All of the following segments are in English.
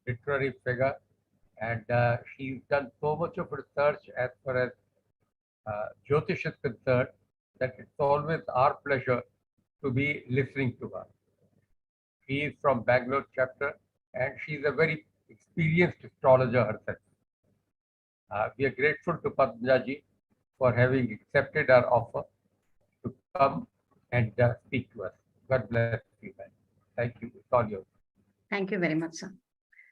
literary figure, and she's done so much of research as far as Jyotish is concerned that it's always our pleasure to be listening to her. She is from Bangalore chapter, and she's a very experienced astrologer herself. We are grateful to Padmaja ji for having accepted our offer to come and speak to us. God bless you, man. Thank you. It's all yours. Thank you very much, sir.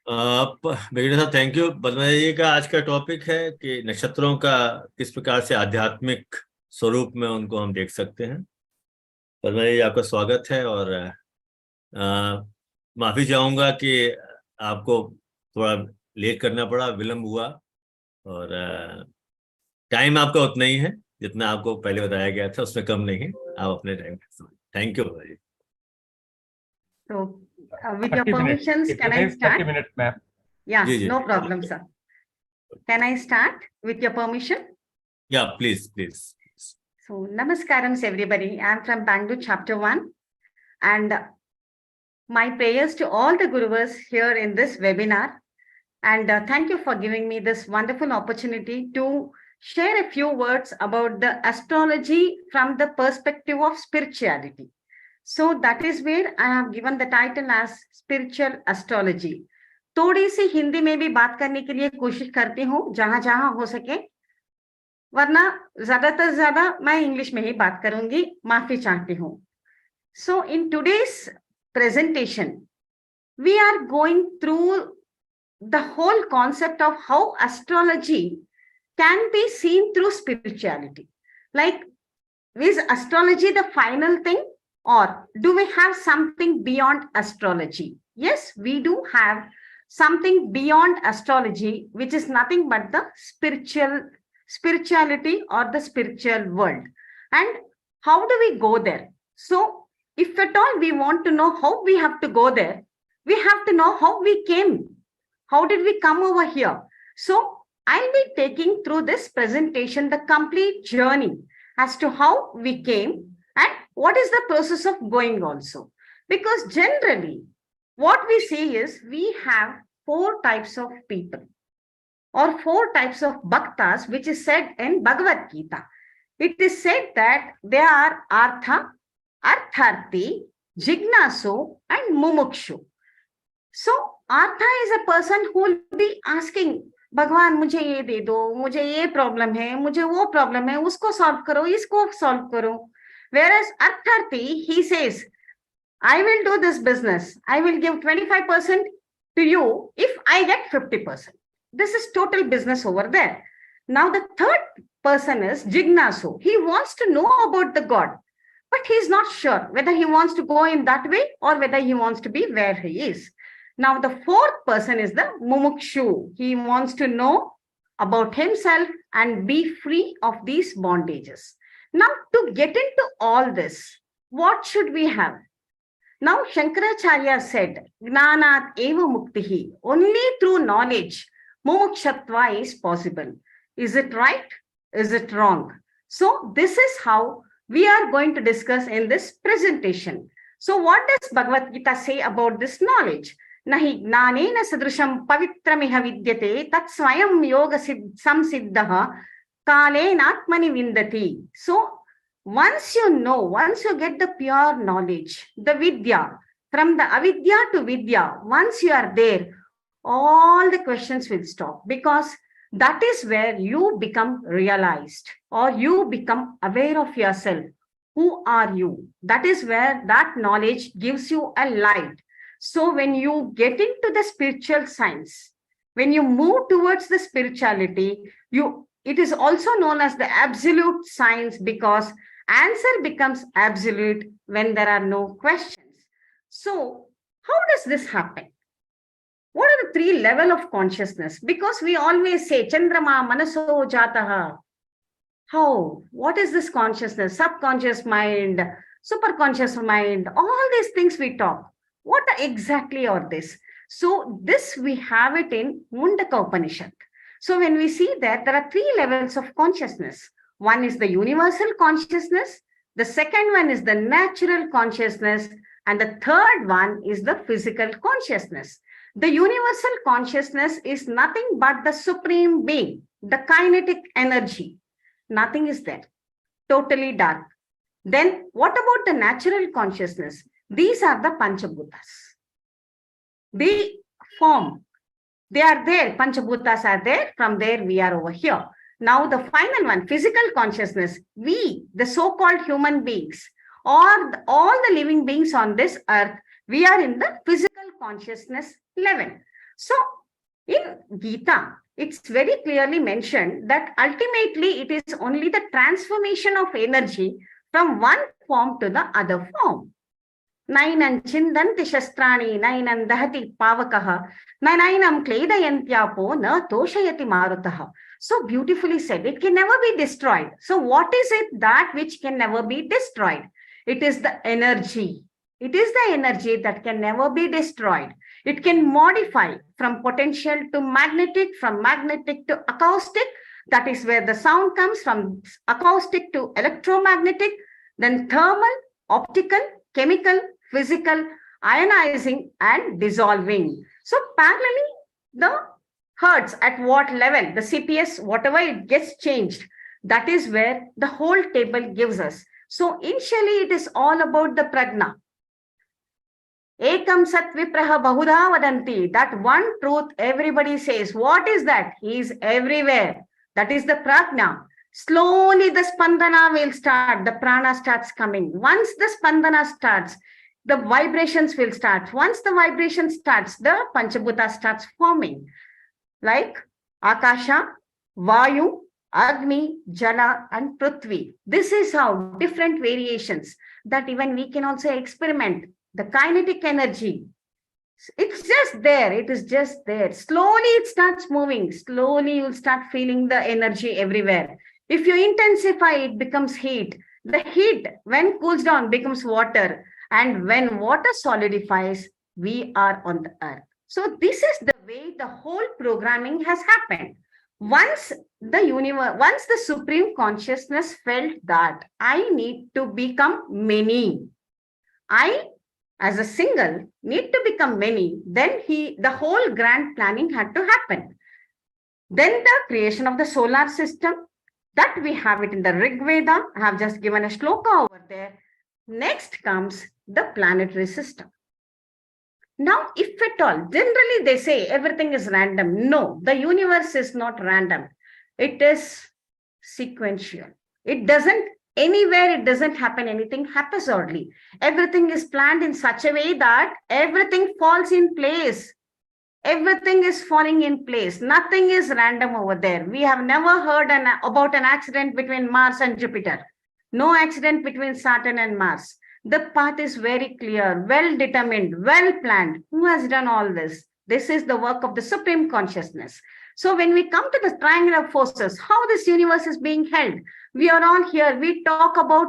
मेघना साहब, thank you. Padmaja जी का आज का topic है कि नक्षत्रों का किस प्रकार से आध्यात्मिक स्वरूप में उनको हम देख सकते हैं। पद्मजा जी, आपका स्वागत है। और माफी चाहूंगा कि आपको थोड़ा लेट करना पड़ा, विलंब हुआ, और टाइम आपका उतना ही है जितना आपको पहले बताया गया था, उसमें कम नहीं है। आप अपने time. Thank you ji. So, with your permissions, can I start? 30 minutes, ma'am. Yeah, no problem, sir. Can I start with your permission? Yeah, please. So, namaskarams everybody. I am from Bangalore chapter 1, and my prayers to all the Gurus here in this webinar. And thank you for giving me this wonderful opportunity to share a few words about the astrology from the perspective of spirituality. So that is where I have given the title as spiritual astrology. थोड़ी सी हिंदी में भी बात करने के लिए कोशिश करती हूँ जहां हो सके, वरना ज्यादातर ज्यादा मैं इंग्लिश में ही बात करूंगी, माफी चाहती हूँ. So in today's presentation, we are going through the whole concept of how astrology can be seen through spirituality. Like, is astrology the final thing, or do we have something beyond astrology? Yes, we do have something beyond astrology, which is nothing but the spirituality or the spiritual world. And how do we go there? So if at all we want to know how we have to go there, we have to know how we came. How did we come over here? So I'll be taking through this presentation the complete journey as to how we came and what is the process of going also. Because generally, what we see is we have 4 types of people or 4 types of bhaktas, which is said in Bhagavad Gita. It is said that they are Artha, Artharthi, Jignasu, and Mumukshu. So Artha is a person who will be asking, भगवान मुझे ये दे दो, मुझे ये problem है, मुझे वो problem है, उसको सॉल्व करो, इसको सॉल्व करो. Whereas Artharthi, he says, I will do this business. I will give 25% to you if I get 50%. This is total business over there. Now the third person is Jignasu. He wants to know about the God, but he's not sure whether he wants to go in that way or whether he wants to be where he is. Now the fourth person is the Mumukshu. He wants to know about himself and be free of these bondages. Now, to get into all this, what should we have? Now, Shankaracharya said, Gnanat eva muktihi. Only through knowledge, mumukshatva is possible. Is it right? Is it wrong? So, this is how we are going to discuss in this presentation. So, what does Bhagavad Gita say about this knowledge? Nahi gnanena sadrisham pavitramiha vidyate tat swayam yoga samsiddhaha Kale Natmani Vindati. So once you know, once you get the pure knowledge, the Vidya, from the Avidya to Vidya, once you are there, all the questions will stop, because that is where you become realized or you become aware of yourself. Who are you? That is where that knowledge gives you a light. So when you get into the spiritual science, when you move towards the spirituality, it is also known as the absolute science, because answer becomes absolute when there are no questions. So how does this happen? What are the 3 levels of consciousness? Because we always say, Chandrama Manaso Jataha. How? What is this consciousness? Subconscious mind, superconscious mind, all these things we talk. What exactly are this? So this we have it in Mundaka Upanishad. So when we see that there are 3 levels of consciousness. One is the universal consciousness. The second one is the natural consciousness. And the third one is the physical consciousness. The universal consciousness is nothing but the supreme being, the kinetic energy. Nothing is there. Totally dark. Then what about the natural consciousness? These are the Panchabhutas. They form. They are there. Panchabhutas are there. From there, we are over here. Now, the final one, physical consciousness. We, the so-called human beings, or all the living beings on this earth, we are in the physical consciousness level. So, in Gita, it's very clearly mentioned that ultimately it is only the transformation of energy from one form to the other form. Nainam chindanti shastrani, nainam dahati pavakaha, nainam kledayantyapo na toshayati marutaha. So beautifully said, it can never be destroyed. So what is it that which can never be destroyed? It is the energy. It is the energy that can never be destroyed. It can modify from potential to magnetic, from magnetic to acoustic. That is where the sound comes, from acoustic to electromagnetic, then thermal, optical, chemical, physical, ionizing and dissolving. So parallelly, the hertz at what level, the CPS, whatever it gets changed, that is where the whole table gives us. So initially it is all about the prajna. Ekam sat vipraha bahudha vadanti. That one truth everybody says. What is that? He is everywhere. That is the prajna. Slowly the spandana will start. The prana starts coming. Once the spandana starts, the vibrations will start. Once the vibration starts, the Panchabhuta starts forming. Like Akasha, Vayu, Agni, Jala and Prithvi. This is how different variations that even we can also experiment. The kinetic energy, it's just there. It is just there. Slowly it starts moving. Slowly you'll start feeling the energy everywhere. If you intensify, it becomes heat. The heat, when cools down, becomes water. And when water solidifies, we are on the earth. So this is the way the whole programming has happened. Once the universe, once the supreme consciousness felt that I need to become many, I as a single need to become many, then the whole grand planning had to happen. Then the creation of the solar system, that we have it in the Rig Veda. I have just given a shloka over there. Next comes the planetary system. Now, if at all, generally they say everything is random. No, the universe is not random. It is sequential. It doesn't, anywhere it doesn't happen anything haphazardly. Everything is planned in such a way that everything falls in place. Everything is falling in place. Nothing is random over there. We have never heard about an accident between Mars and Jupiter. No accident between Saturn and Mars. The path is very clear, well determined, well planned. Who has done all this? This is the work of the Supreme Consciousness. So when we come to the triangular forces, how this universe is being held, we are all here. We talk about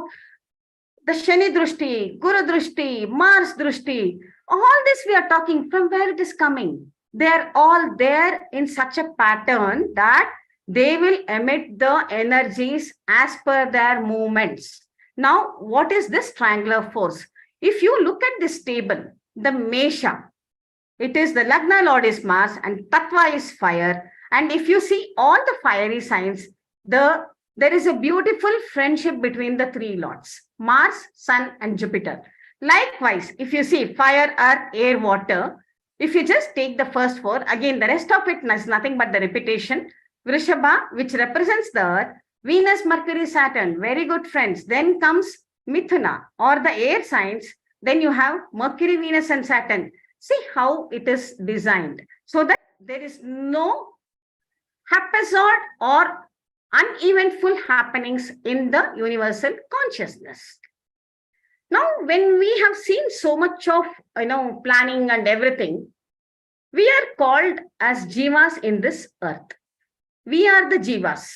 the Shani Drushti, Guru Drushti, Mars Drushti. All this we are talking, from where it is coming. They are all there in such a pattern that they will emit the energies as per their movements. Now, what is this triangular force? If you look at this table, the Mesha, it is the Lagna Lord is Mars and Tattva is fire. And if you see all the fiery signs, there is a beautiful friendship between the three lords, Mars, Sun and Jupiter. Likewise, if you see fire, earth, air, water, if you just take the first four, again, the rest of it is nothing but the repetition. Vrishabha, which represents the earth, Venus, Mercury, Saturn, very good friends. Then comes Mithuna or the air signs. Then you have Mercury, Venus and Saturn. See how it is designed so that there is no haphazard or uneventful happenings in the universal consciousness. Now, when we have seen so much of planning and everything, we are called as jivas in this earth. We are the jivas.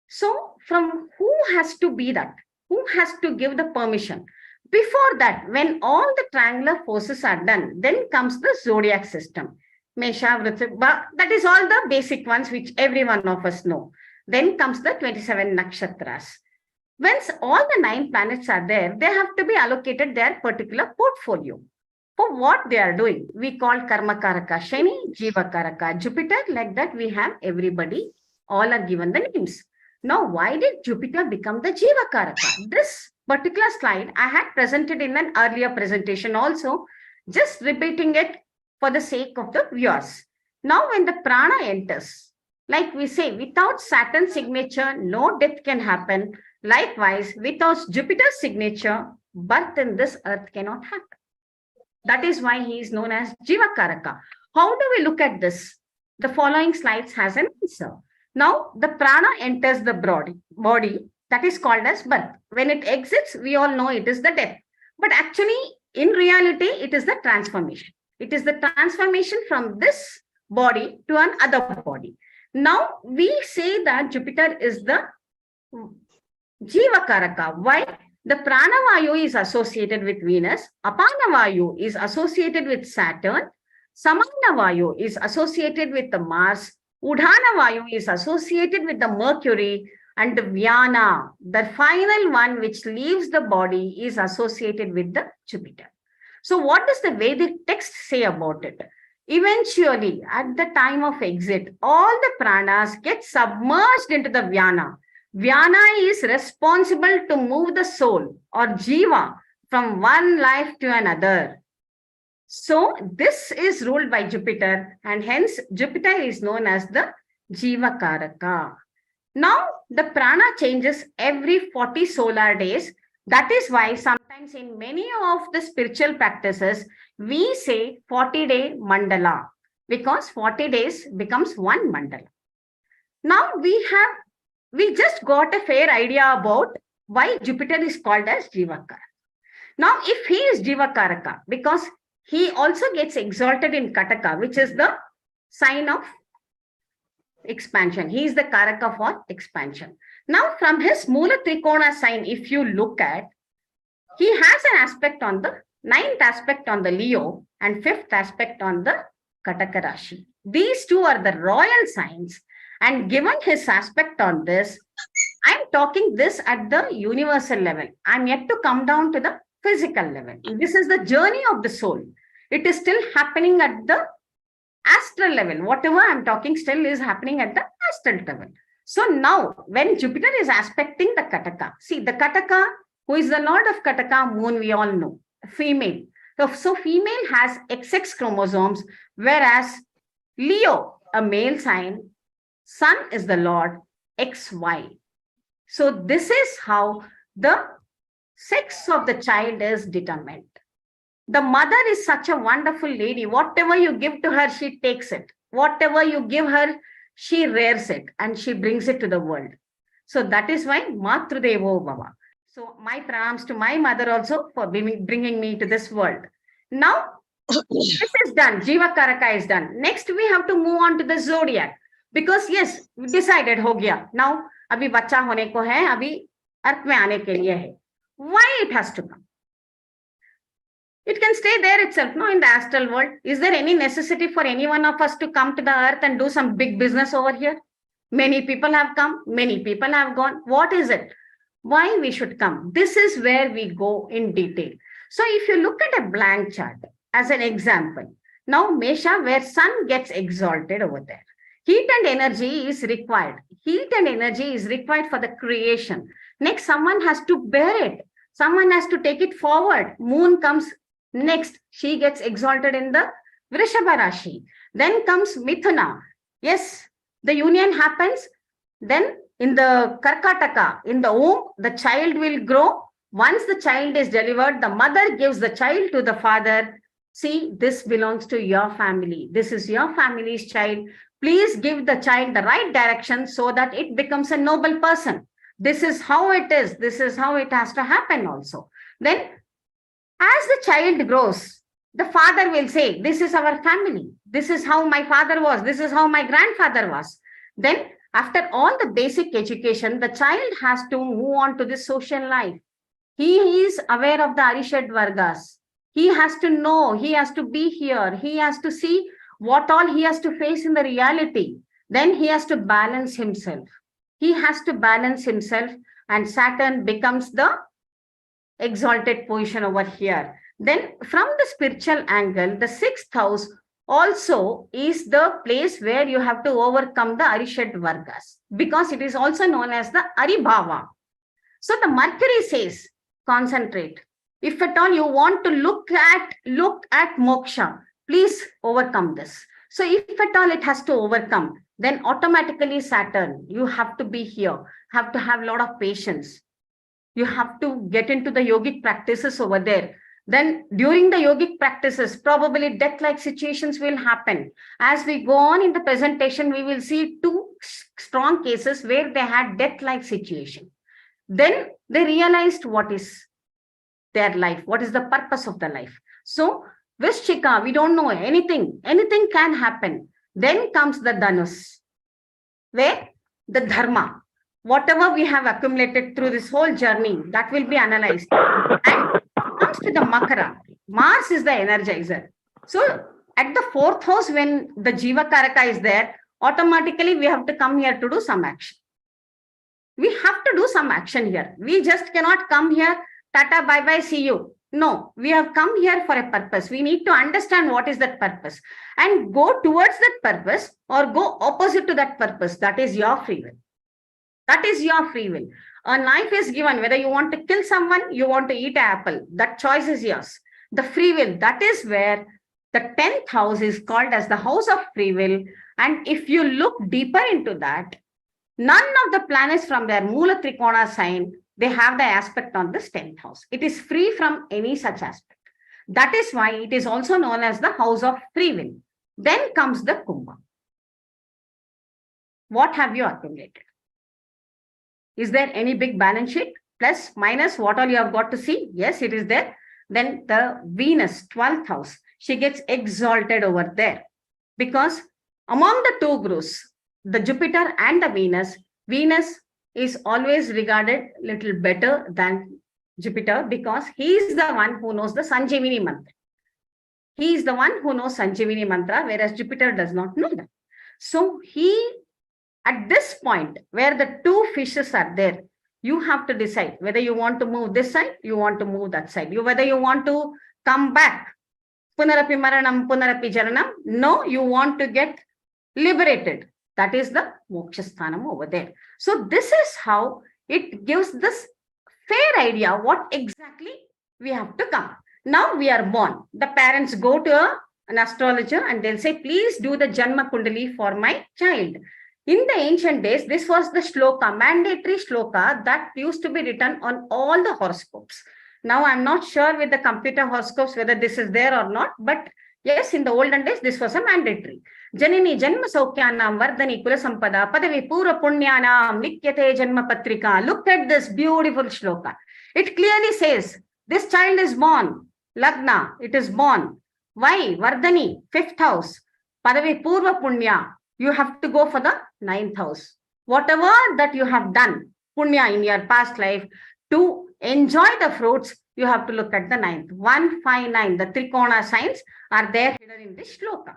So, from who has to be that? Who has to give the permission? Before that, when all the triangular forces are done, then comes the zodiac system. Mesha, Vritsha, that is all the basic ones which every one of us know. Then comes the 27 Nakshatras. Once all the 9 planets are there, they have to be allocated their particular portfolio. for what they are doing. We call Karma Karaka Shani, Jiva Karaka Jupiter. Like that, we have everybody, all are given the names. Now, why did Jupiter become the Jiva Karaka? This particular slide I had presented in an earlier presentation also, just repeating it for the sake of the viewers. Now, when the prana enters, like we say, without Saturn's signature, no death can happen. Likewise, without Jupiter's signature, birth in this earth cannot happen. That is why he is known as Jiva Karaka. How do we look at this? The following slides has an answer. Now, the prana enters the body, that is called as birth. When it exits, we all know it is the death. But actually, in reality, it is the transformation. It is the transformation from this body to another body. Now, we say that Jupiter is the Jiva Karaka. Why? The Pranavayu is associated with Venus, Apanavayu is associated with Saturn, Samanavayu is associated with the Mars, Udhanavayu is associated with the Mercury, and the Vyana, the final one which leaves the body, is associated with the Jupiter. So what does the Vedic text say about it? Eventually, at the time of exit, all the pranas get submerged into the Vyana. Vyana is responsible to move the soul or Jiva from one life to another. So this is ruled by Jupiter, and hence Jupiter is known as the Jiva Karaka. Now the prana changes every 40 solar days. That is why sometimes in many of the spiritual practices, we say 40-day mandala, because 40 days becomes one mandala. Now we just got a fair idea about why Jupiter is called as Jiva Karaka. Now, if he is Jiva Karaka, because he also gets exalted in Kataka, which is the sign of expansion. He is the Karaka for expansion. Now, from his Mula Trikona sign, if you look at, he has an aspect on the 9th aspect on the Leo and 5th aspect on the Kataka Rashi. These two are the royal signs. And given his aspect on this, I'm talking this at the universal level. I'm yet to come down to the physical level. This is the journey of the soul. It is still happening at the astral level. Whatever I'm talking still is happening at the astral level. So now, when Jupiter is aspecting the Kataka, see the Kataka, who is the lord of Kataka, moon, we all know, female. So female has XX chromosomes, whereas Leo, a male sign, Sun is the Lord, XY. So this is how the sex of the child is determined. The mother is such a wonderful lady. Whatever you give to her, she takes it. Whatever you give her, she rears it and she brings it to the world. So that is why Matrudevo Bhava. So my pranams to my mother also for bringing me to this world. Now, this is done. Jiva Karaka is done. Next, we have to move on to the zodiac. Because yes, decided हो गया. Now, अभी बच्चा होने को है, अभी अर्थ में आने के लिए है. Why it has to come? It can stay there itself, no, in the astral world. Is there any necessity for any one of us to come to the earth and do some big business over here? Many people have come, many people have gone. What is it? Why we should come? This is where we go in detail. So if you look at a blank chart as an example, now Mesha, where sun gets exalted over there. Heat and energy is required. Heat and energy is required for the creation. Next, someone has to bear it. Someone has to take it forward. Moon comes next. She gets exalted in the Vrishabha Rashi. Then comes Mithuna. Yes, the union happens. Then in the Karkataka, in the womb, the child will grow. Once the child is delivered, the mother gives the child to the father. See, this belongs to your family. This is your family's child. Please give the child the right direction so that it becomes a noble person. This is how it is. This is how it has to happen also. Then, as the child grows, the father will say, this is our family. This is how my father was. This is how my grandfather was. Then, after all the basic education, the child has to move on to the social life. He is aware of the Arishad Vargas. He has to know, he has to be here. He has to see what all he has to face in the reality. Then he has to balance himself. He has to balance himself, and Saturn becomes the exalted position over here. Then from the spiritual angle, the 6th house also is the place where you have to overcome the Arishad Vargas, because it is also known as the Aribhava. So the Mercury says, concentrate. If at all you want to look at moksha, please overcome this. So if at all it has to overcome, then automatically Saturn, you have to be here, have to have a lot of patience. You have to get into the yogic practices over there. Then during the yogic practices, probably death-like situations will happen. As we go on in the presentation, we will see 2 strong cases where they had death-like situation. Then they realized what is their life, what is the purpose of the life. So Vrishchika, we don't know anything can happen. Then comes the Dhanus, where the dharma, whatever we have accumulated through this whole journey, that will be analyzed. And comes to the Makara, Mars is the energizer. So at the 4th house, when the Jiva Karaka is there, automatically we have to come here to do some action. We have to do some action here. We just cannot come here, tata, bye bye, see you. No, we have come here for a purpose. We need to understand what is that purpose and go towards that purpose or go opposite to that purpose. That is your free will. That is your free will. A knife is given, whether you want to kill someone, you want to eat an apple, that choice is yours. The free will, that is where the 10th house is called as the house of free will. And if you look deeper into that, none of the planets from their Mula Trikona sign, they have the aspect on this 10th house. It is free from any such aspect. That is why it is also known as the house of free will. Then comes the Kumbha. What have you accumulated? Is there any big balance sheet? Plus, minus, what all you have got to see? Yes, it is there. Then the Venus, 12th house, she gets exalted over there. Because among the 2 gurus, the Jupiter and the Venus is always regarded a little better than Jupiter, because he is the one who knows the Sanjivini mantra. He is the one who knows Sanjivini mantra, whereas Jupiter does not know that. So he, at this point where the 2 fishes are there, you have to decide whether you want to move this side, you want to move that side, whether you want to come back. Punarapi maranam, punarapi jaranam. No, you want to get liberated. That is the mokshasthanam over there. So this is how it gives this fair idea what exactly we have to come. Now we are born. The parents go to an astrologer and they'll say, please do the Janma Kundali for my child. In the ancient days, this was the shloka, mandatory shloka that used to be written on all the horoscopes. Now I'm not sure with the computer horoscopes whether this is there or not, but yes, in the olden days, this was a mandatory. Janini Janma Saukyanam Vardhani Kula Sampada Padavi Pura Punyanam Nikyate Janma Patrika. Look at this beautiful shloka. It clearly says, this child is born. Lagna, it is born. Why? Vardhani, 5th house. Padavi Purva Punya. You have to go for the 9th house. Whatever that you have done, Punya in your past life, to enjoy the fruits, you have to look at the 9th. 1, 5, 9. The Trikona signs are there hidden in this shloka.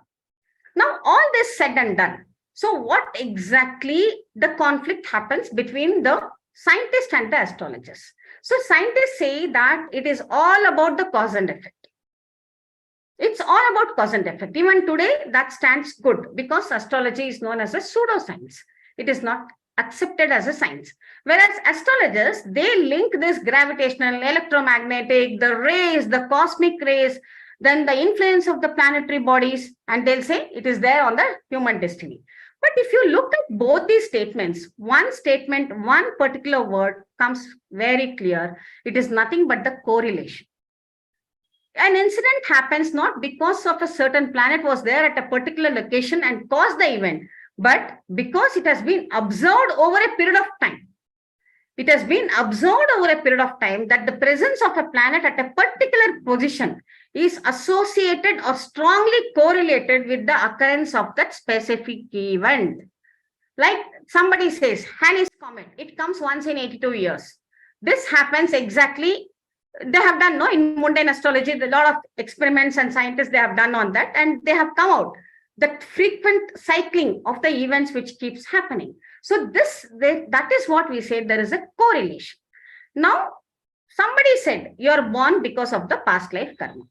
Now, all this said and done. So, what exactly the conflict happens between the scientist and the astrologers? So, scientists say that it is all about the cause and effect. It's all about cause and effect. Even today, that stands good because astrology is known as a pseudoscience. It is not accepted as a science. Whereas astrologers, they link this gravitational, electromagnetic, the rays, the cosmic rays, then the influence of the planetary bodies, and they'll say it is there on the human destiny. But if you look at both these statements, one statement, one particular word comes very clear. It is nothing but the correlation. An incident happens not because of a certain planet was there at a particular location and caused the event, but because it has been observed over a period of time. It has been observed over a period of time that the presence of a planet at a particular position is associated or strongly correlated with the occurrence of that specific event. Like somebody says, Halley's Comet, it comes once in 82 years. This happens exactly, they have done, no, in mundane astrology, a lot of experiments and scientists, they have done on that, and they have come out the frequent cycling of the events which keeps happening. So that is what we say, there is a correlation. Now, Somebody said, you are born because of the past life karma.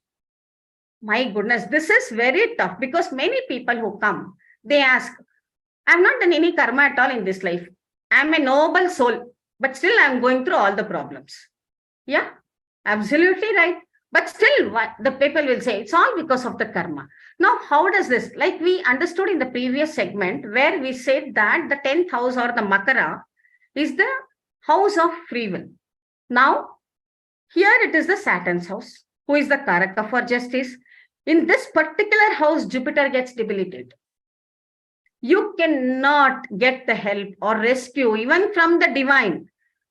My goodness, this is very tough because many people who come, they ask, I have not done any karma at all in this life. I am a noble soul, but still I am going through all the problems. Yeah, absolutely right. But still, what the people will say, it's all because of the karma. Now, how does this, like we understood in the previous segment, where we said that the 10th house or the Makara is the house of free will. Now, here it is the Saturn's house, who is the Karaka for justice. In this particular house, Jupiter gets debilitated. You cannot get the help or rescue even from the divine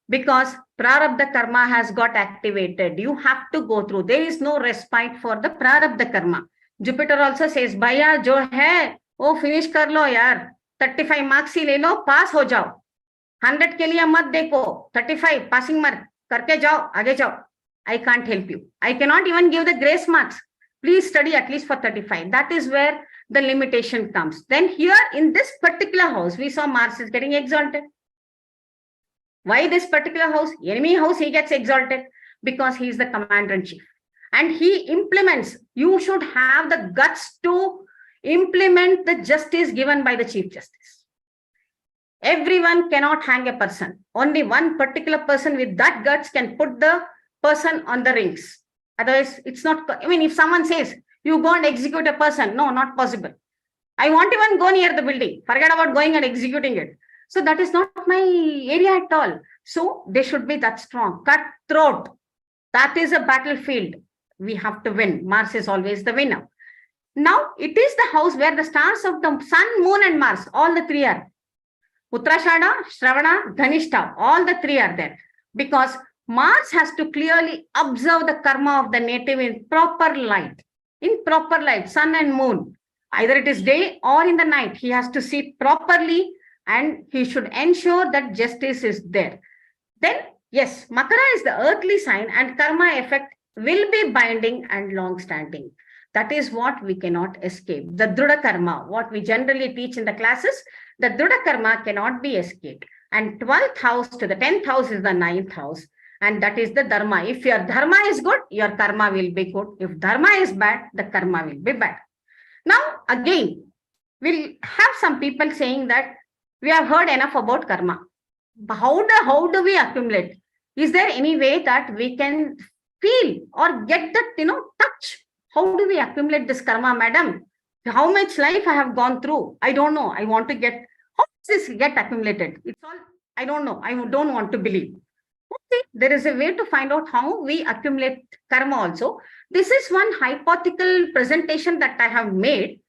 because Prarabdha karma has got activated. You have to go through. There is no respite for the Prarabdha karma. Jupiter also says, Bhaiya, jo hai, wo finish kar lo yaar. 35 marks hi le lo, pass ho jao. 100 ke liye mat dekho. 35 passing mark. Karke jao, aage jao. I can't help you. I cannot even give the grace marks. Please study at least for 35. That is where the limitation comes. Then here in this particular house, we saw Mars is getting exalted. Why this particular house? Enemy house, he gets exalted because he is the commander-in-chief. And he implements, you should have the guts to implement the justice given by the Chief Justice. Everyone cannot hang a person. Only one particular person with that guts can put the person on the rings. Otherwise, it's not, I mean, if someone says, you go and execute a person, no, not possible. I won't even go near the building. Forget about going and executing it. So that is not my area at all. So they should be that strong. Cutthroat. That is a battlefield. We have to win. Mars is always the winner. Now, it is the house where the stars of the sun, moon and Mars, all the three are. Uttarashada, Shravana, Dhanishta, all the three are there. Because Mars has to clearly observe the karma of the native in proper light. In proper light, sun and moon. Either it is day or in the night. He has to see properly and he should ensure that justice is there. Then, yes, Makara is the earthly sign and karma effect will be binding and long-standing. That is what we cannot escape. The Druda karma, what we generally teach in the classes, the Druda karma cannot be escaped. And 12th house to the 10th house is the 9th house. And that is the dharma. If your dharma is good, your karma will be good. If dharma is bad, the karma will be bad. Now, again, we'll have some people saying that we have heard enough about karma. How do we accumulate? Is there any way that we can feel or get that, touch? How do we accumulate this karma, madam? How much life I have gone through? I don't know. I want to get, how does this get accumulated? It's all, I don't know. I don't want to believe. Okay, there is a way to find out how we accumulate karma also. This is one hypothetical presentation that I have made.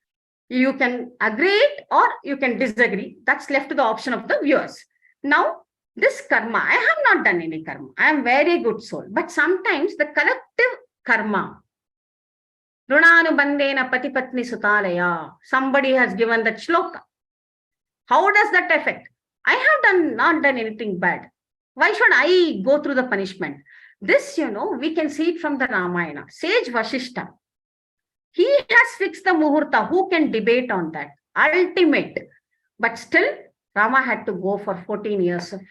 You can agree it or you can disagree. That's left to the option of the viewers. Now, this karma, I have not done any karma. I am very good soul. But sometimes the collective karma, Runanubandena Patipatni Sutalaya, somebody has given that shloka. How does that affect? I have not done anything bad. Why should I go through the punishment? This, we can see it from the Ramayana. Sage Vashishta, he has fixed the Muhurta. Who can debate on that? Ultimate. But still, Rama had to go for 14 years of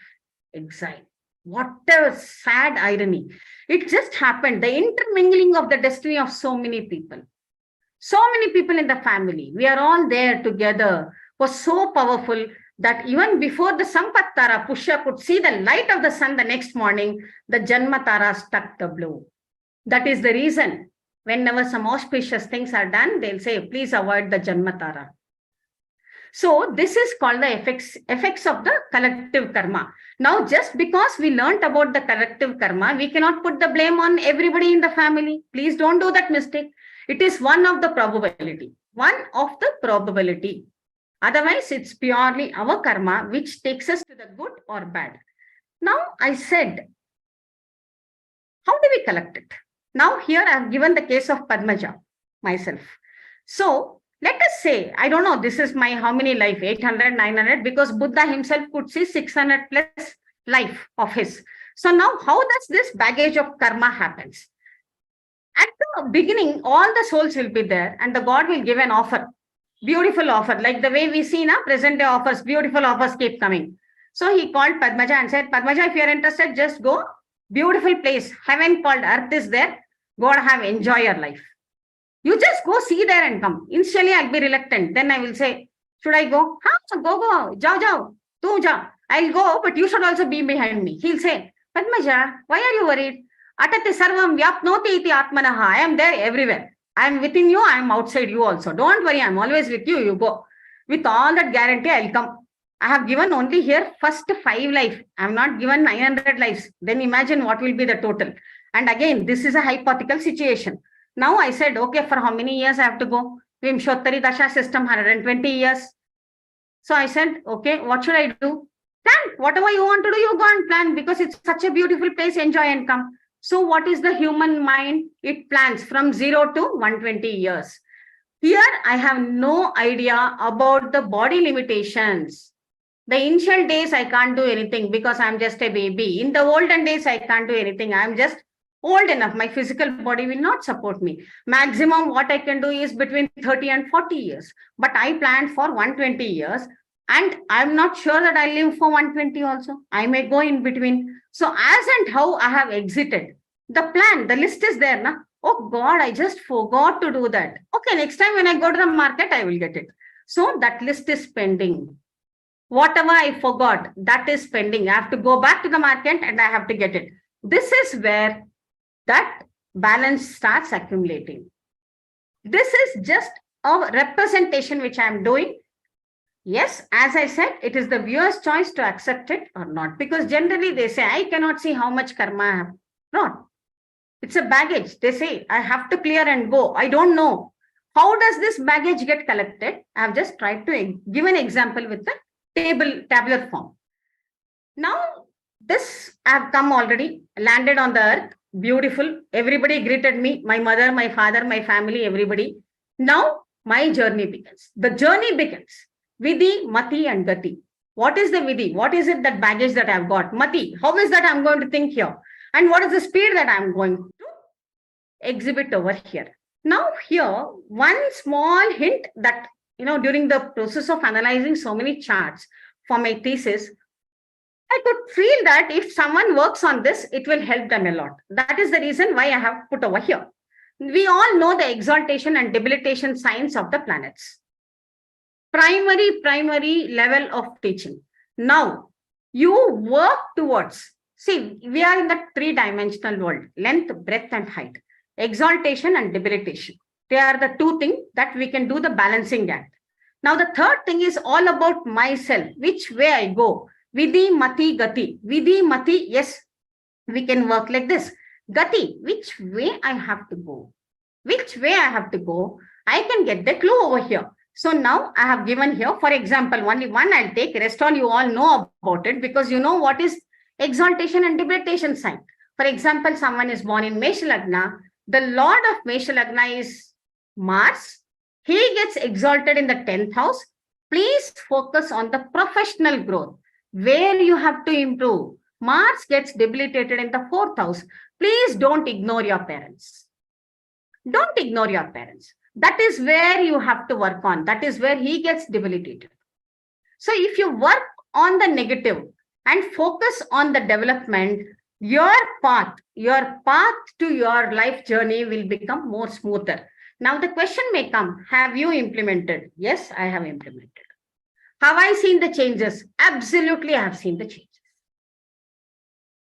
exile. What a sad irony. It just happened. The intermingling of the destiny of so many people. So many people in the family. We are all there together. Was so powerful that even before the Sampat Tara, Pushya could see the light of the sun the next morning, the Janma Tara struck the blow. That is the reason. Whenever some auspicious things are done, they'll say, please avoid the Janma Tara. So this is called the effects of the collective karma. Now, just because we learnt about the collective karma, we cannot put the blame on everybody in the family. Please don't do that mistake. It is one of the probability. One of the probability. Otherwise, it's purely our karma which takes us to the good or bad. Now, I said, how do we collect it? Now, here I have given the case of Padmaja, myself. So, let us say, I don't know, this is my how many life, 800, 900, because Buddha himself could see 600 plus life of his. So now, how does this baggage of karma happens? At the beginning, all the souls will be there and the God will give an offer. Beautiful offer, like the way we see now, present day offers, beautiful offers keep coming. So he called Padmaja and said, Padmaja, if you are interested, just go beautiful place, heaven called earth is there. Go and have enjoy your life. You just go see there and come. Initially, I'll be reluctant. Then I will say, should I go? Go, go. Jao, jao. Tu ja. I'll go, but you should also be behind me. He'll say, Padmaja, why are you worried? Atati sarvam vyapnoti iti atmanaha. I am there everywhere. I am within you. I am outside you also. Don't worry. I'm always with you. You go. With all that guarantee, I'll come. I have given only here first 5 lives. I have not given 900 lives. Then imagine what will be the total. And again, this is a hypothetical situation. Now I said, okay, for how many years I have to go? Vimshottari Dasha system, 120 years. So I said, okay, what should I do? Plan. Whatever you want to do, you go and plan, because it's such a beautiful place, enjoy and come. So what is the human mind? It plans from 0 to 120 years. Here, I have no idea about the body limitations. The initial days, I can't do anything because I'm just a baby. In the olden days, I can't do anything. I'm just old enough. My physical body will not support me. Maximum what I can do is between 30 and 40 years. But I planned for 120 years. And I'm not sure that I'll live for 120 also. I may go in between. So as and how I have exited, the plan, the list is there. Na? Oh God, I just forgot to do that. Okay, next time when I go to the market, I will get it. So that list is pending. Whatever I forgot, that is pending. I have to go back to the market and I have to get it. This is where that balance starts accumulating. This is just a representation which I am doing. Yes, as I said, it is the viewer's choice to accept it or not. Because generally they say, I cannot see how much karma I have. No, it's a baggage. They say, I have to clear and go. I don't know. How does this baggage get collected? I have just tried to give an example with the tabular form. Now, this I have come already, landed on the earth. Beautiful. Everybody greeted me. My mother, my father, my family, everybody. Now, my journey begins. The journey begins. Vidhi, Mati and Gati. What is the Vidhi? What is it, that baggage that I've got? Mati, how is that I'm going to think here? And what is the speed that I'm going to exhibit over here? Now here, one small hint that, during the process of analyzing so many charts for my thesis, I could feel that if someone works on this, it will help them a lot. That is the reason why I have put over here. We all know the exaltation and debilitation signs of the planets. Primary level of teaching. Now, you work towards, see, we are in the 3-dimensional world, length, breadth, and height. Exaltation and debilitation. They are the 2 things that we can do the balancing act. Now, the 3rd thing is all about myself, which way I go. Vidhi, Mati, Gati. Vidhi, Mati, yes, we can work like this. Gati, which way I have to go? Which way I have to go? I can get the clue over here. So now I have given here, for example, only one I'll take, rest all you all know about it, because you know what is exaltation and debilitation sign. For example, someone is born in Mesha Lagna. The Lord of Mesha Lagna is Mars. He gets exalted in the 10th house. Please focus on the professional growth, where you have to improve. Mars gets debilitated in the 4th house. Please don't ignore your parents. Don't ignore your parents. That is where you have to work on. That is where he gets debilitated. So if you work on the negative and focus on the development, your path to your life journey will become more smoother. Now the question may come, have you implemented? Yes, I have implemented. Have I seen the changes? Absolutely, I have seen the changes.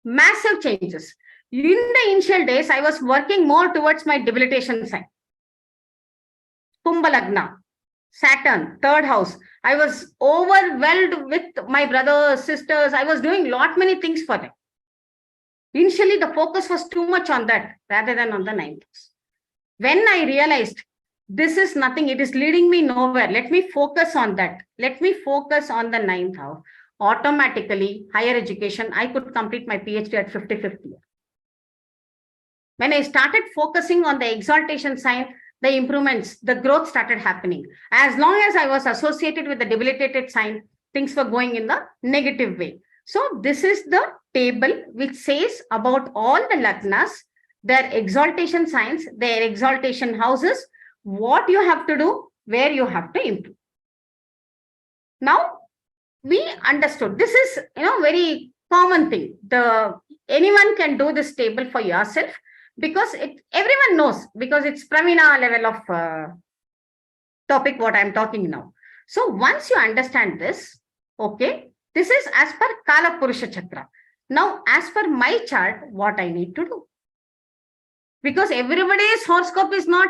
Massive changes. In the initial days, I was working more towards my debilitation sign. Kumbha Lagna, Saturn, 3rd house. I was overwhelmed with my brothers, sisters. I was doing many things for them. Initially, the focus was too much on that rather than on the 9th house. When I realized this is nothing, it is leading me nowhere. Let me focus on that. Let me focus on the 9th house. Automatically, higher education, I could complete my PhD at 55th year. When I started focusing on the exaltation sign, the improvements, the growth started happening. As long as I was associated with the debilitated sign, things were going in the negative way. So this is the table which says about all the lagnas, their exaltation signs, their exaltation houses, what you have to do, where you have to improve. Now, we understood. This is, very common thing. Anyone can do this table for yourself, because everyone knows, because it's Pravina level of topic what I'm talking now. So once you understand this, okay, this is as per Kala Purusha Chakra. Now, as per my chart, what I need to do? Because everybody's horoscope is not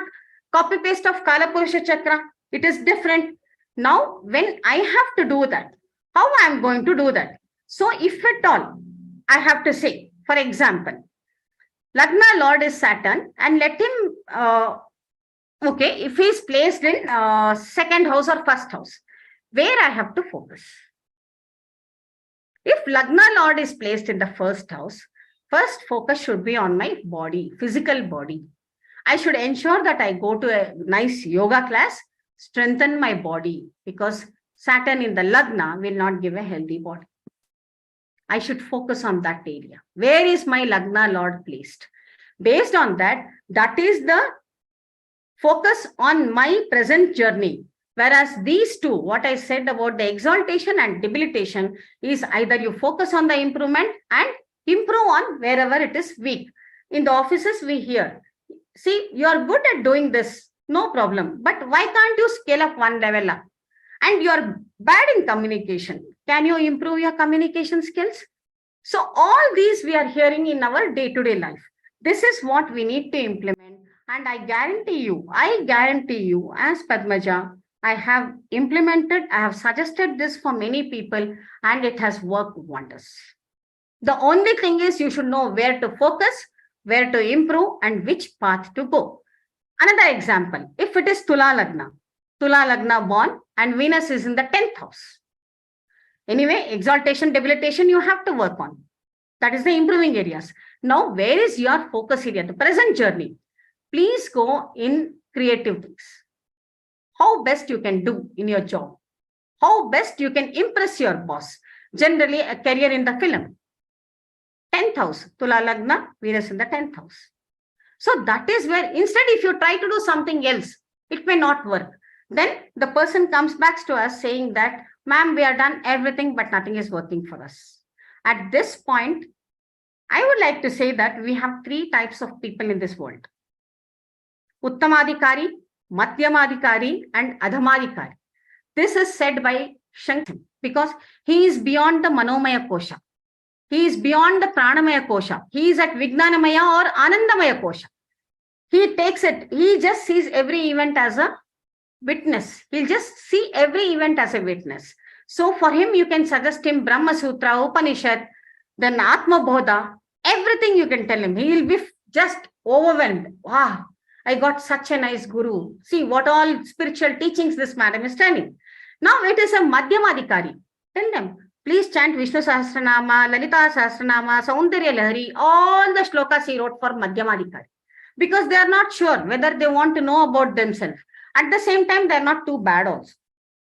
copy paste of Kala Purusha Chakra. It is different. Now, when I have to do that, how I'm going to do that? So if at all, I have to say, for example, Lagna Lord is Saturn, and let him, okay, if he's placed in second house or first house, where I have to focus. If Lagna Lord is placed in the first house, first focus should be on my body, physical body. I should ensure that I go to a nice yoga class, strengthen my body, because Saturn in the Lagna will not give a healthy body. I should focus on that area. Where is my Lagna Lord placed? Based on that, that is the focus on my present journey. Whereas these two, what I said about the exaltation and debilitation, is either you focus on the improvement and improve on wherever it is weak. In the offices, we hear, see, you are good at doing this, no problem. But why can't you scale up one level up? And you are bad in communication. Can you improve your communication skills? So all these we are hearing in our day-to-day life. This is what we need to implement. And I guarantee you, as Padmaja, I have implemented, I have suggested this for many people, and it has worked wonders. The only thing is you should know where to focus, where to improve, and which path to go. Another example, if it is Tula Lagna born, and Venus is in the 10th house. Anyway, exaltation, debilitation, you have to work on. That is the improving areas. Now, where is your focus area? The present journey. Please go in creative things. How best you can do in your job. How best you can impress your boss. Generally, a career in the film. 10th house, Tula Lagna, Venus in the 10th house. So that is where, instead, if you try to do something else, it may not work. Then the person comes back to us saying that, ma'am, we have done everything, but nothing is working for us. At this point, I would like to say that we have three types of people in this world. Uttamadikari, Madhyamadikari, and Adhamadikari. This is said by Shankar because he is beyond the Manomaya Kosha. He is beyond the Pranamaya Kosha. He is at Vijnanamaya or Anandamaya Kosha. He takes it, he just sees every event as a witness. He'll just see every event as a witness. So for him, you can suggest him Brahma Sutra, Upanishad, then Atma Bodha, everything you can tell him. He will be just overwhelmed. Wow, I got such a nice guru. See what all spiritual teachings this madam is telling. Now it is a Madhyamadikari. Tell them, please chant Vishnu Sahasranama, Lalita Sahasranama, Saundarya Lahari, all the shlokas he wrote for Madhyamadikari. Because they are not sure whether they want to know about themselves. At the same time, they are not too bad also.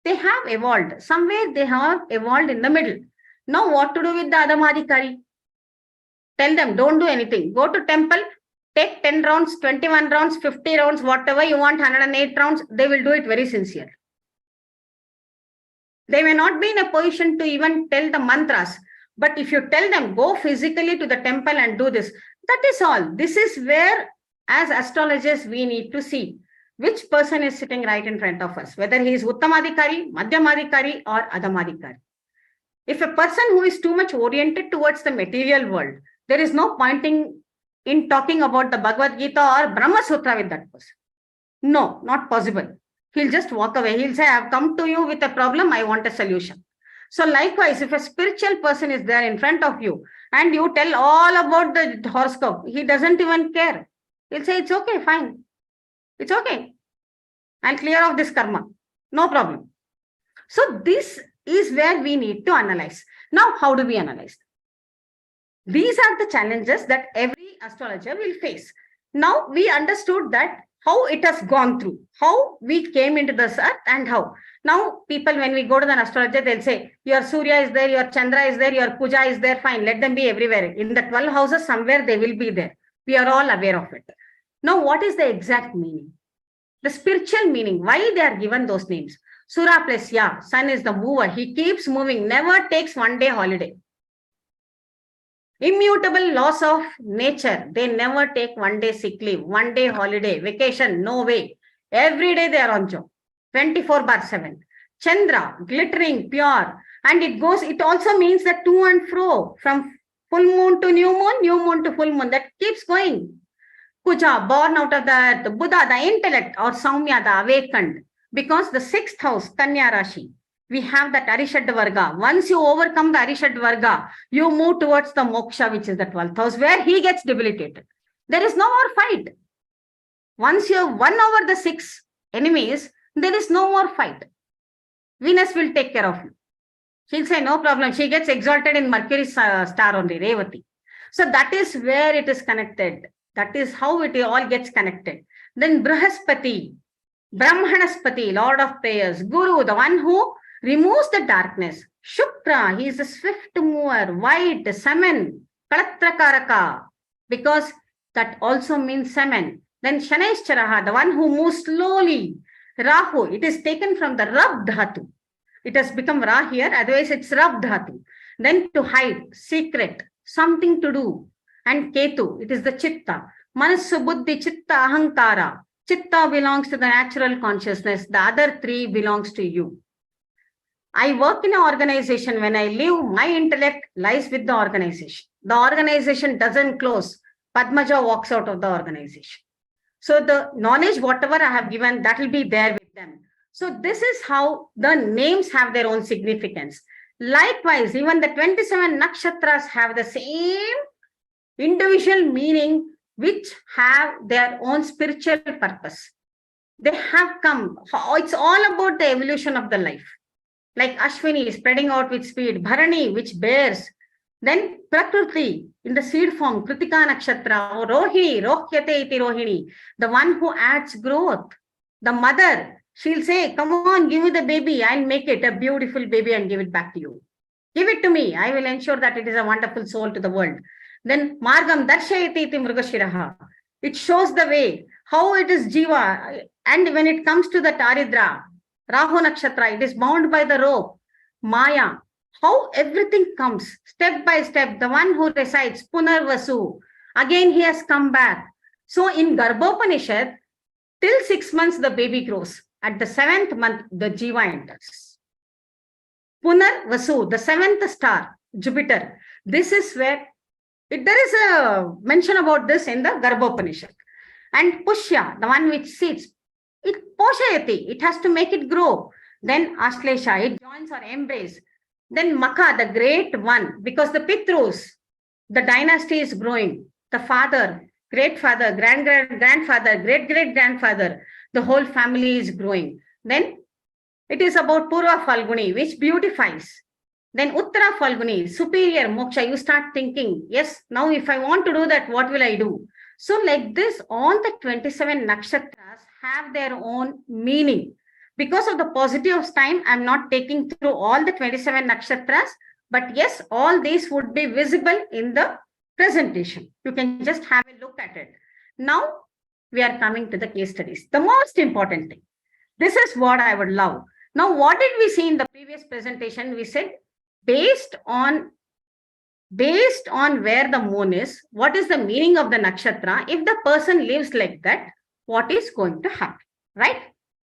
They have evolved. Somewhere they have evolved in the middle. Now what to do with the Adhamadikari? Tell them, don't do anything. Go to temple, take 10 rounds, 21 rounds, 50 rounds, whatever you want, 108 rounds. They will do it very sincere. They may not be in a position to even tell the mantras. But if you tell them, go physically to the temple and do this, that is all. This is where, as astrologers, we need to see which person is sitting right in front of us, whether he is Uttamadikari, Madhyamadikari, or Adhamadikari. If a person who is too much oriented towards the material world, there is no pointing in talking about the Bhagavad Gita or Brahma Sutra with that person. No, not possible. He'll just walk away. He'll say, I have come to you with a problem. I want a solution. So likewise, if a spiritual person is there in front of you and you tell all about the horoscope, he doesn't even care. He'll say, it's okay, fine. It's okay. I'll clear off this karma. No problem. So this is where we need to analyze. Now, how do we analyze? These are the challenges that every astrologer will face. Now, we understood that how it has gone through, how we came into this earth and how. Now, people, when we go to the astrologer, they'll say, your Surya is there, your Chandra is there, your Puja is there, fine, let them be everywhere. In the 12 houses, somewhere they will be there. We are all aware of it. Now, what is the exact meaning? The spiritual meaning, why they are given those names? Surya plus Ya, sun is the mover. He keeps moving, never takes one day holiday. Immutable laws of nature. They never take 1 day sick leave, 1 day holiday, vacation, no way. Every day they are on job, 24/7. Chandra, glittering, pure. And it also means that to and fro, from full moon to new moon to full moon, that keeps going. Kuja, born out of the earth, Buddha, the intellect, or Saumya, the awakened. Because the 6th house, Kanya Rashi, we have that Arishad Varga. Once you overcome the Arishad Varga, you move towards the Moksha, which is the 12th house, where he gets debilitated. There is no more fight. Once you have won over the 6 enemies, there is no more fight. Venus will take care of you. She'll say, no problem. She gets exalted in Mercury's star only, Revati. So that is where it is connected. That is how it all gets connected. Then Brihaspati, Brahmanaspati, Lord of Prayers, Guru, the one who removes the darkness. Shukra, he is a swift mover, white, semen, Kalatrakaraka, because that also means semen. Then Shanaishcharaha, the one who moves slowly. Rahu, it is taken from the Rab Dhatu. It has become Ra here, otherwise it's Rab Dhatu. Then to hide, secret, something to do. And Ketu, it is the Chitta. Manasu, Buddhi, Chitta, Ahankara. Chitta belongs to the natural consciousness. The other 3 belongs to you. I work in an organization. When I leave, my intellect lies with the organization. The organization doesn't close. Padmaja walks out of the organization. So the knowledge, whatever I have given, that will be there with them. So this is how the names have their own significance. Likewise, even the 27 Nakshatras have the same individual meaning, which have their own spiritual purpose. They have come. It's all about the evolution of the life. Like Ashwini spreading out with speed, Bharani, which bears. Then Prakriti in the seed form, Kritika Nakshatra, or Rohini, Rohyate iti Rohini, the one who adds growth. The mother, she'll say, come on, give me the baby. I'll make it a beautiful baby and give it back to you. Give it to me. I will ensure that it is a wonderful soul to the world. Then Margam Darshayati iti Mrugashiraha. It shows the way, how it is Jiva. And when it comes to the Taridra, Rahu Nakshatra, it is bound by the rope. Maya, how everything comes step by step. The one who recites Punarvasu, again he has come back. So in Garbhopanishad, till 6 months the baby grows. At the 7th month, the Jiva enters. Punarvasu, the 7th star, Jupiter. This is where there is a mention about this in the Garbhopanishad. And Pushya, the one which sits, it Poshayati, it has to make it grow. Then Ashlesha, it joins or embrace. Then Maka, the great one, because the Pitrus, the dynasty is growing. The father, great father, grandfather, great-great-grandfather, the whole family is growing. Then it is about Purva Falguni, which beautifies. Then Uttara Falguni, superior moksha. You start thinking, yes, now if I want to do that, what will I do? So like this, all the 27 nakshatras have their own meaning. Because of the paucity of time, I'm not taking through all the 27 nakshatras, but yes, all these would be visible in the presentation. You can just have a look at it. Now, we are coming to the case studies. The most important thing. This is what I would love. Now, what did we see in the previous presentation? We said, based on where the moon is, what is the meaning of the nakshatra? If the person lives like that, what is going to happen, right?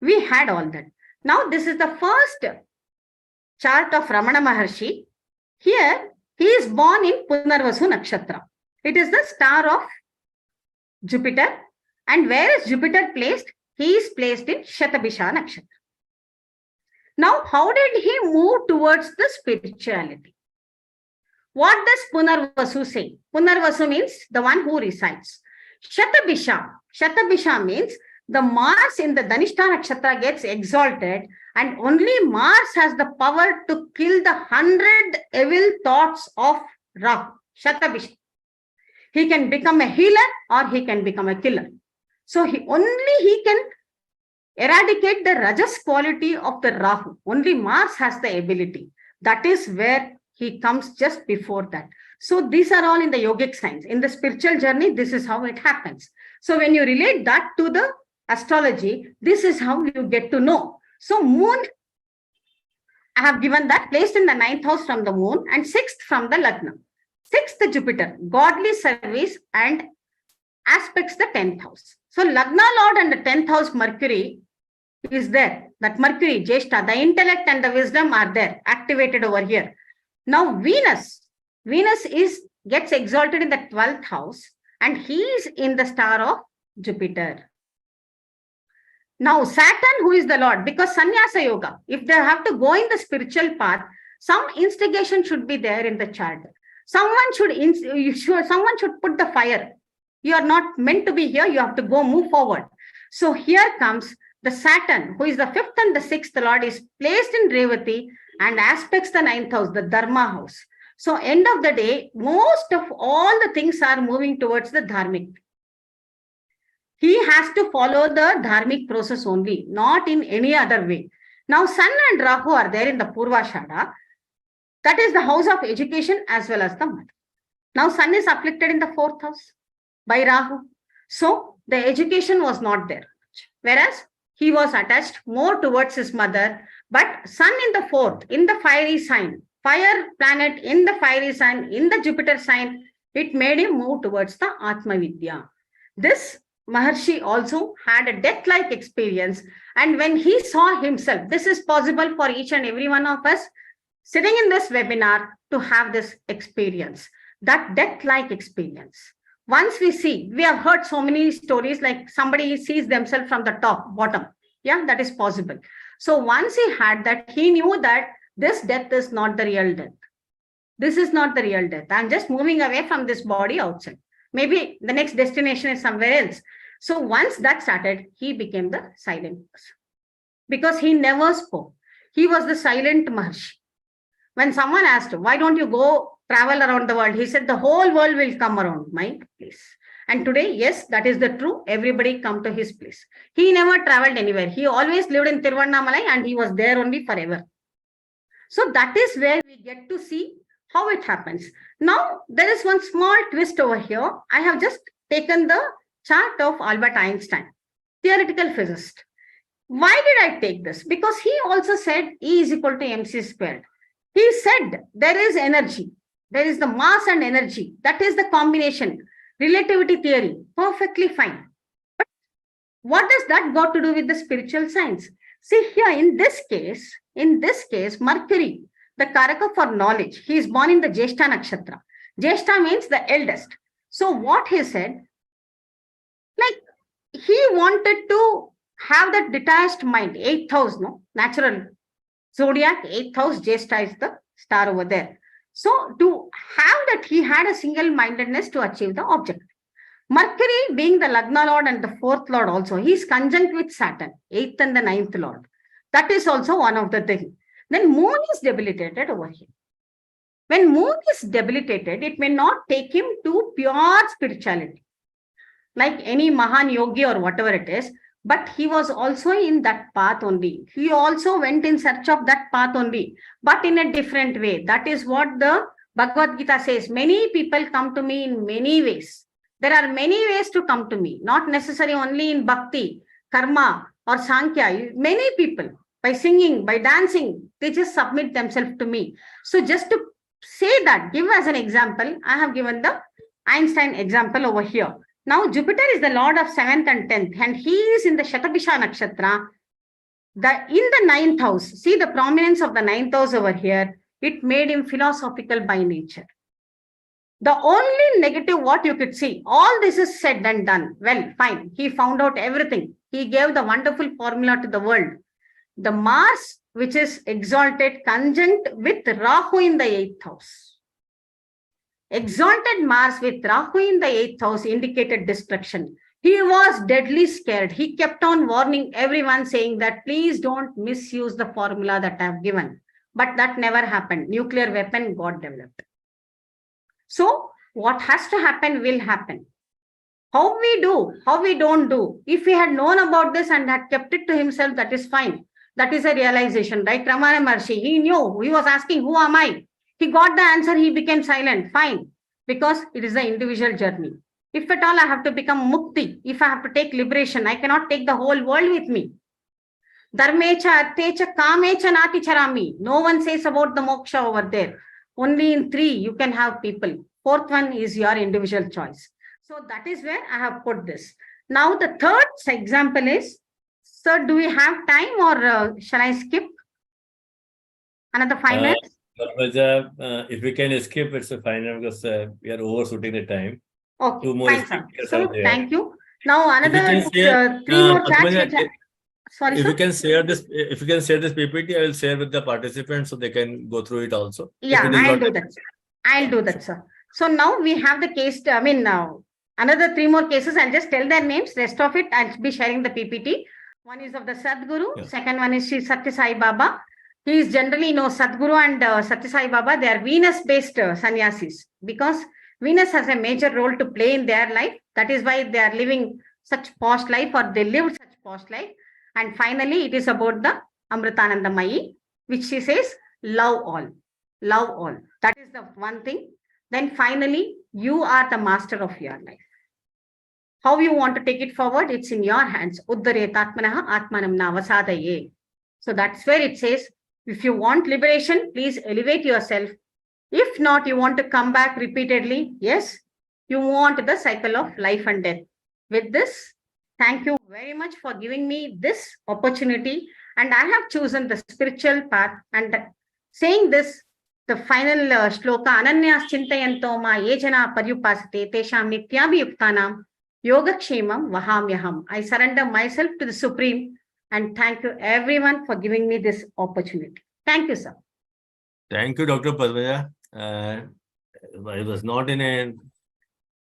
We had all that. Now, this is the first chart of Ramana Maharshi. Here, he is born in Punarvasu Nakshatra. It is the star of Jupiter. And where is Jupiter placed? He is placed in Shatabisha Nakshatra. Now, how did he move towards the spirituality? What does Punarvasu say? Punarvasu means the one who resides. Shatabisha. Shatabisha means the Mars in the Dhanishta Nakshatra gets exalted, and only Mars has the power to kill the 100 evil thoughts of Rahu. Shatabisha. He can become a healer or he can become a killer. So he can eradicate the Rajas quality of the Rahu. Only Mars has the ability. That is where he comes just before that. So these are all in the yogic science. In the spiritual journey, this is how it happens. So when you relate that to the astrology, this is how you get to know. So moon, I have given that placed in the 9th house from the moon and 6th from the Lagna. 6th Jupiter, godly service and aspects the 10th house. So Lagna Lord and the 10th house Mercury is there. That Mercury, Jyeshta, the intellect and the wisdom are there, activated over here. Now Venus gets exalted in the 12th house and he is in the star of Jupiter. Now Saturn, who is the Lord, because Sannyasa Yoga, if they have to go in the spiritual path, some instigation should be there in the chart. Someone should put the fire. You are not meant to be here. You have to go move forward. So here comes the Saturn, who is the 5th and the 6th Lord, is placed in Revati and aspects the 9th house, the Dharma house. So end of the day, most of all the things are moving towards the dharmic. He has to follow the dharmic process only, not in any other way. Now Sun and Rahu are there in the Purvashada. That is the house of education as well as the mother. Now Sun is afflicted in the 4th house by Rahu. So the education was not there. Whereas he was attached more towards his mother. But Sun in the 4th, in the fiery sign, fire planet in the fiery sign, in the Jupiter sign, it made him move towards the Atma Vidya. This Maharshi also had a death-like experience. And when he saw himself, this is possible for each and every one of us sitting in this webinar to have this experience, that death-like experience. Once we have heard so many stories like somebody sees themselves from the top, bottom. Yeah, that is possible. So once he had that, he knew that this death is not the real death. This is not the real death. I'm just moving away from this body outside. Maybe the next destination is somewhere else. So once that started, he became the silent person. Because he never spoke. He was the silent Maharshi. When someone asked him, why don't you go travel around the world? He said, the whole world will come around my place. And today, yes, that is the true. Everybody come to his place. He never traveled anywhere. He always lived in Tiruvannamalai and he was there only forever. So that is where we get to see how it happens. Now, there is one small twist over here. I have just taken the chart of Albert Einstein, theoretical physicist. Why did I take this? Because he also said E is equal to mc squared. He said there is energy. There is the mass and energy. That is the combination. Relativity theory. Perfectly fine. But what does that got to do with the spiritual science? See here, in this case, Mercury, the Karaka for knowledge, he is born in the Jyeshta Nakshatra. Jyeshta means the eldest. So what he said, like he wanted to have that detached mind, 8th house, no? Natural zodiac, 8th house, Jyeshta is the star over there. So to have that, he had a single-mindedness to achieve the objective. Mercury being the Lagna Lord and the 4th Lord also, he is conjunct with Saturn, 8th and the 9th Lord. That is also one of the things. Then Moon is debilitated over here. When Moon is debilitated, it may not take him to pure spirituality, like any Mahan Yogi or whatever it is, but he was also in that path only. He also went in search of that path only, but in a different way. That is what the Bhagavad Gita says. Many people come to me in many ways. There are many ways to come to me, not necessarily only in bhakti, karma or sankhya. Many people, by singing, by dancing, they just submit themselves to me. So just to say that, give as an example, I have given the Einstein example over here. Now, Jupiter is the Lord of 7th and 10th, and he is in the Shatabisha Nakshatra, in the 9th house. See the prominence of the 9th house over here. It made him philosophical by nature. The only negative what you could see, all this is said and done. Well, fine. He found out everything. He gave the wonderful formula to the world. The Mars, which is exalted conjunct with Rahu in the 8th house. Exalted Mars with Rahu in the 8th house indicated destruction. He was deadly scared. He kept on warning everyone, saying that please don't misuse the formula that I have given. But that never happened. Nuclear weapon got developed. So what has to happen will happen. How we do, how we don't do. If he had known about this and had kept it to himself, that is fine. That is a realization, right? Ramana Maharshi, he knew. He was asking, who am I? He got the answer, he became silent. Fine. Because it is an individual journey. If at all I have to become mukti, if I have to take liberation, I cannot take the whole world with me. Dharmecha, artecha, kamecha, nati charami. No one says about the moksha over there. Only in 3 you can have people. 4th one is your individual choice. So that is where I have put this. Now the third example is, sir, do we have time or shall I skip? Another 5 minutes? Padmaja, if we can skip, it's a fine because we are overshooting the time. Okay, 2 more fine, sir. speakers So are there. thank you. Now If you another can share, 3 more chats. Padmaja, Which sorry, if sir? you can share this, if you can share this PPT, I will share with the participants so they can go through it also. Yeah, If it is I'll not- do that. I'll do that, sir. So now we have the case, now another 3 more cases. I'll just tell their names. Rest of it, I'll be sharing the PPT. One is of the Sadguru. Yeah. Second one is Shri Satya Sai Baba. He is generally, Sadguru and Satya Sai Baba. They are Venus-based sannyasis because Venus has a major role to play in their life. That is why they are living such posh life, or they lived such posh life. And finally, it is about the Amritananda Mayi, which she says, love all. Love all. That is the one thing. Then finally, you are the master of your life. How you want to take it forward, it's in your hands. Uddaretatmanaha atmanam navasadaye. So that's where it says, if you want liberation, please elevate yourself. If not, you want to come back repeatedly. Yes, you want the cycle of life and death. With this, thank you very much for giving me this opportunity. And I have chosen the spiritual path. And saying this, the final shloka, Ananyas Chintayanto ma yejana paryupasate tesham nityabhiyuktanam yogakshemam vahamyaham. I surrender myself to the Supreme, and thank you everyone for giving me this opportunity. Thank you, sir. Thank you, Dr. Padmaja. I was not in a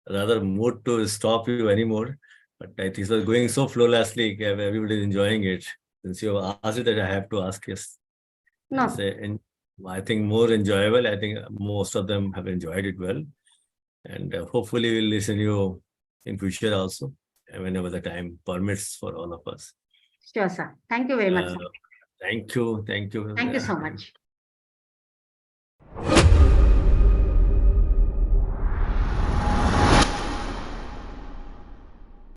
rather mood to stop you anymore, but I think it was going so flawlessly. Everybody is enjoying it. Since you have asked it, that I have to ask, yes. No. I think more enjoyable. I think most of them have enjoyed it well. And hopefully we'll listen to you in future also, whenever the time permits for all of us. Sure, sir. Thank you very much, sir. Thank you. Thank you. Thank you so much.